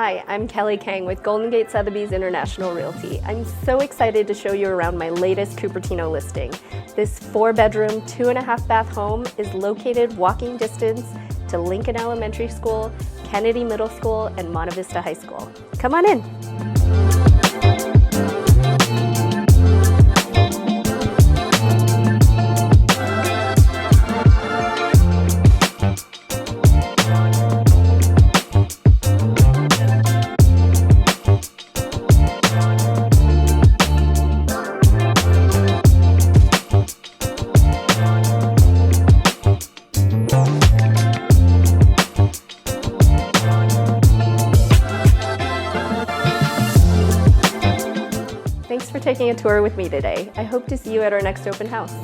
Hi, I'm k.kang with Golden Gate Sotheby's International Realty. I'm so excited to show you around my latest Cupertino listing. This 4-bedroom, 2.5-bath home is located walking distance to Lincoln Elementary School, Kennedy Middle School, and Monte Vista High School. Come on in. Thanks for taking a tour with me today. I hope to see you at our next open house.